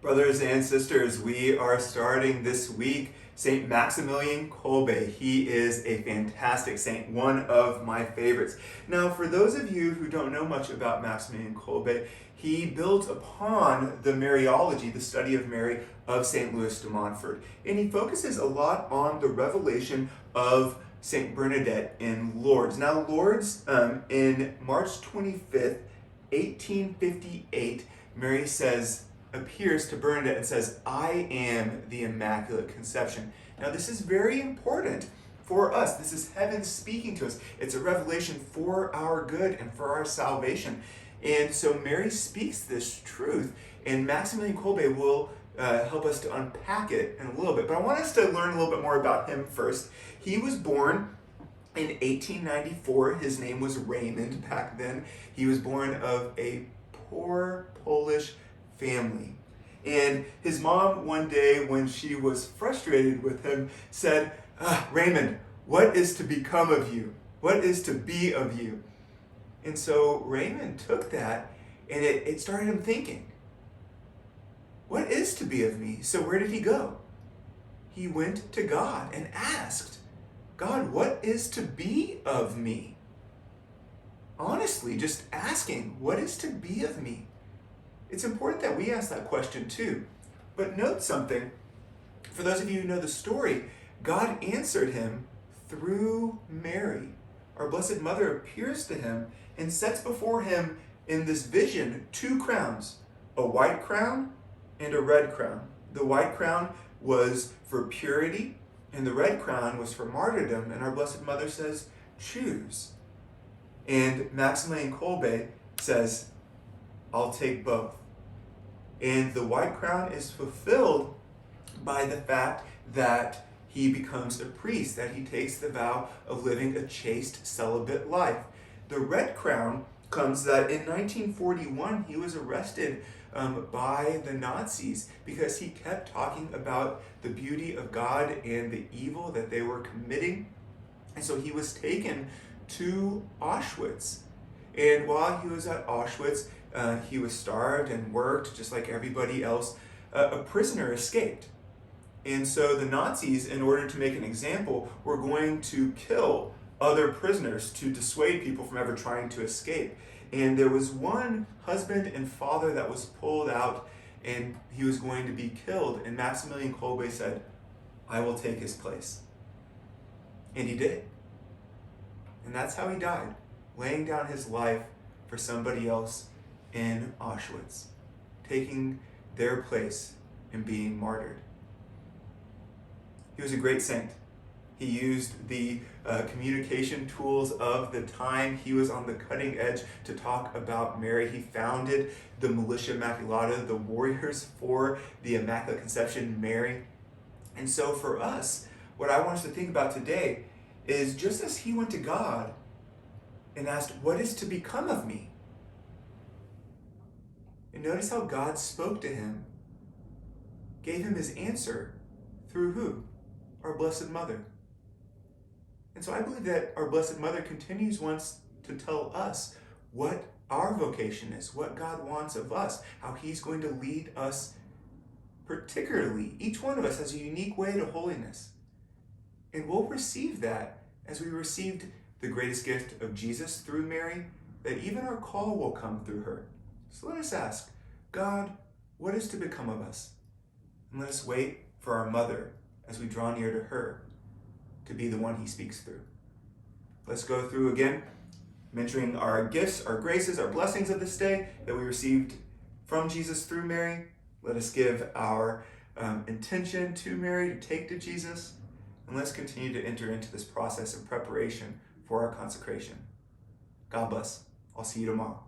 Brothers and sisters, we are starting this week St. Maximilian Kolbe. He is a fantastic saint, one of my favorites. Now, for those of you who don't know much about Maximilian Kolbe, he built upon the Mariology, the study of Mary, of St. Louis de Montfort. And he focuses a lot on the revelation of St. Bernadette in Lourdes. Now, Lourdes, in March 25th, 1858, Mary appears to Bernadette and says, "I am the Immaculate Conception." Now, this is very important for us. This is heaven speaking to us. It's a revelation for our good and for our salvation. And so Mary speaks this truth, and Maximilian Kolbe will help us to unpack it in a little bit. But I want us to learn a little bit more about him first. He was born in 1894. His name was Raymond back then. He was born of a poor Polish family. And his mom, one day when she was frustrated with him, said, "Raymond, what is to become of you? What is to be of you?" And so Raymond took that, and it started him thinking, what is to be of me? So where did he go? He went to God and asked, "God, what is to be of me?" Honestly, just asking, what is to be of me? It's important that we ask that question too. But note something. For those of you who know the story, God answered him through Mary. Our Blessed Mother appears to him and sets before him in this vision two crowns, a white crown and a red crown. The white crown was for purity, and the red crown was for martyrdom. And our Blessed Mother says, "Choose." And Maximilian Kolbe says, "I'll take both." And the white crown is fulfilled by the fact that he becomes a priest, that he takes the vow of living a chaste celibate life. The red crown comes that in 1941 he was arrested by the Nazis because he kept talking about the beauty of God and the evil that they were committing. And so he was taken to Auschwitz. And while he was at Auschwitz, he was starved and worked just like everybody else. A prisoner escaped. And so the Nazis, in order to make an example, were going to kill other prisoners to dissuade people from ever trying to escape. And there was one husband and father that was pulled out, and he was going to be killed. And Maximilian Kolbe said, "I will take his place." And he did. And that's how he died, laying down his life for somebody else in Auschwitz, taking their place and being martyred. He was a great saint. He used the communication tools of the time. He was on the cutting edge to talk about Mary. He founded the Militia Immaculata, the Warriors for the Immaculate Conception, Mary. And so for us, what I want us to think about today is just as he went to God and asked, "What is to become of me?" And notice how God spoke to him, gave him his answer through who? Our Blessed Mother. And so I believe that our Blessed Mother continues once to tell us what our vocation is, what God wants of us, how he's going to lead us particularly. Each one of us has a unique way to holiness. And we'll receive that as we received the greatest gift of Jesus through Mary, that even our call will come through her. So let us ask, God, what is to become of us? And let us wait for our mother as we draw near to her to be the one he speaks through. Let's go through again, mentioning our gifts, our graces, our blessings of this day that we received from Jesus through Mary. Let us give our intention to Mary to take to Jesus. And let's continue to enter into this process of preparation for our consecration. God bless. I'll see you tomorrow.